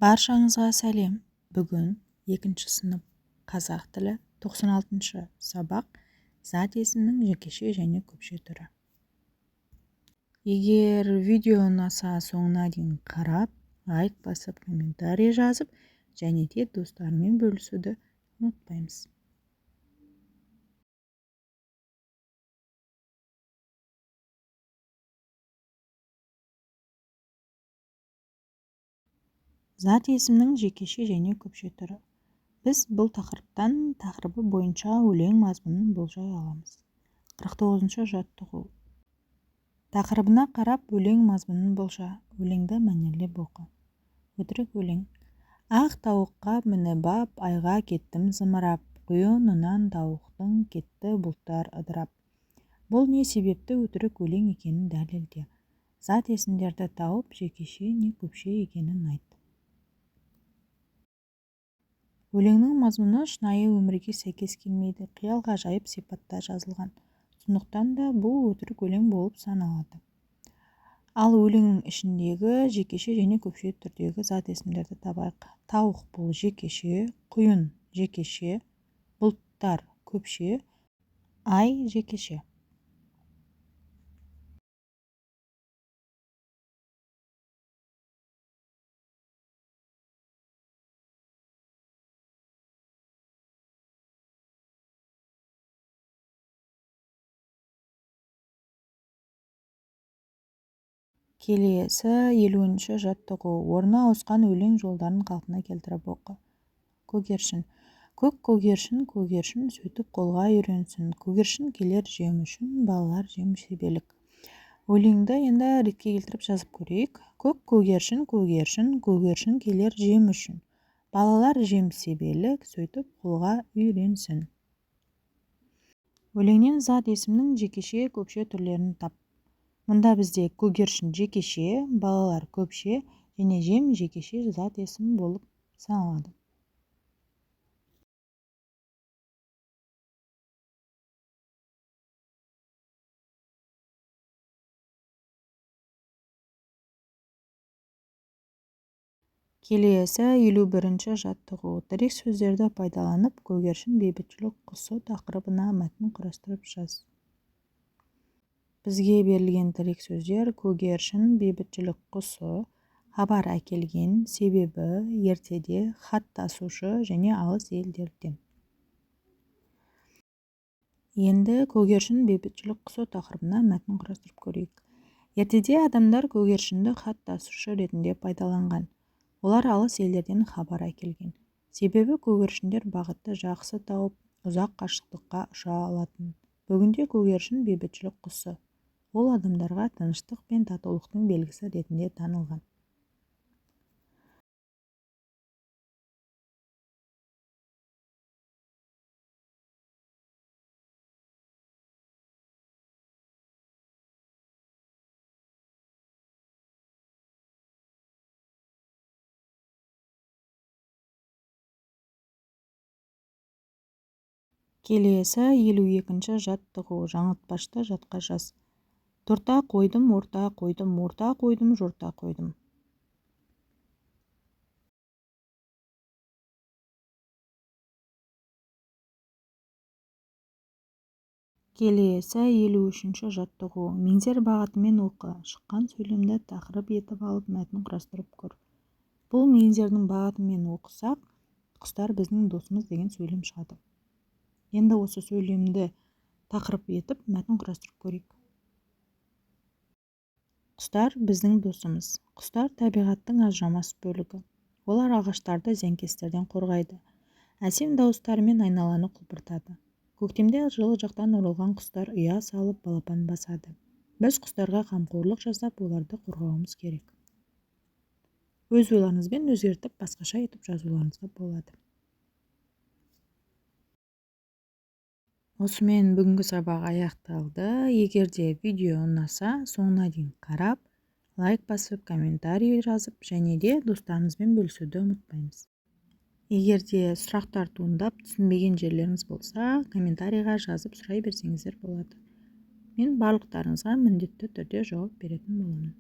Баршаңызға сәлем. Бүгін 2 сынып қазақ тілі 96 сабақ зат есімнің жекеше және көпше түрі. Егер видео ұнаса, соңына дейін қарап, лайк басып, комментарий жазып, және де достарымен бөлісуді ұмытпаймыз. Зат есімнің жекеше және көпше түрі. Біз бұл тақырыбы бойынша өлең мазмұнын болжай аламыз. 49 жаттығу. Тақырыбына қарап өлең мазмұнын болжа, өлеңді мәнерлеп оқы. Өтірік өлең. Ақ тауыққа мініп ап, айға кеттім зымырап, құйынынан тауықтың кетті бұлттар ыдырап. Бұл не себепті өтірік өлең екенін дәлелде. Зат есімдерді тауып, жекеше не көпше екенін айт. Өлеңнің мазмұны шынайы өмірге сәйкес келмейді, қиял ғажайып сипатта жазылған. Сондықтан да бұл өтірік өлең болып саналады. Ал өлеңнің ішіндегі жекеше және көпше түрдегі зат есімдерді табайық. Тауық бұл жекеше, құйын жекеше, бұлттар көпше, ай жекеше. Келесі 50-ші жаттығу. Орны ауысқан өлең жолдарын қалпына келтіріп оқы. Көгершін. Көк көгершін, сөйтіп қолға үйренсін. Көгершін келер жем үшін, балалар жем себелік. Өлеңді енді ретке келтіріп жазып көрейік. Көк көгершін, көгершін келер жем үшін. Балалар жем себелік, сөйтіп қолға үйренсін. Өлеңнен зат есімнің жекеше көпше түрлерін тап. Мұнда бізде көгершін жекеше, балалар көпше және жем жекеше зат есім болып саналады. Келесі 51-ші жаттығу. Тірек сөздерді пайдаланып, көгершін бейбітшілік құсы тақырыбына мәтін құрастырып жаз. Бізге берілген тірек сөздер көгершін, бейбітшілік құсы, хабар әкелген, себебі, ертеде, хат тасушы және алыс елдерден. Енді көгершін, бейбітшілік құсы тақырыбына мәтін құрастырып көрейік. Ертеде адамдар көгершінді хат тасушы ретінде пайдаланған. Олар алыс елдерден хабар әкелген. Себебі көгершіндер бағытты жақсы тауып, ұзақ қашықтыққа ұша алатын. Бүгінде көгершін бейбітшілік құсы. Ол адамдарға тыныштық пен татулықтың белгісі ретінде танылған. Келесі 52-ші жаттығу. Жаңылтпашты жатқа жаз. Торта қойдым, орта қойдым, орта қойдым, жорта қойдым. Келесі 53-ші жаттығу. Меңзер бағытымен оқы. Шыққан сөйлемді тақырып етіп алып мәтін құрастырып көр. Бұл меңзердің бағытымен оқысақ, құстар біздің досымыз деген сөйлем шығады. Енді осы сөйлемді тақырып етіп мәтін құрастырып көрейік. Құстар біздің досымыз. Құстар табиғаттың ажырамас бөлігі. Олар ағаштарды зиянкестерден қорғайды. Әсем дауыстарымен айналаны құлпыртады. Көктемде жылы жақтан оралған құстар ұя салып балапан басады. Біз құстарға қамқорлық жасап, оларды қорғауымыз керек. Өз ойларыңызбен өзгертіп, басқаша етіп жазуларыңызға болады. Осымен бүгінгі сабақ аяқталды. Егер де видео ұнаса, соңына дейін қарап, лайк басып, комментарий жазып, және де достарыңызбен бөлісуді ұмытпаймыз. Егер де сұрақтар туындап, түсінбеген жерлеріңіз болса, комментарийға жазып сұрай берсеңіздер болады. Мен барлықтарыңызға міндетті түрде жауап беретін боламын.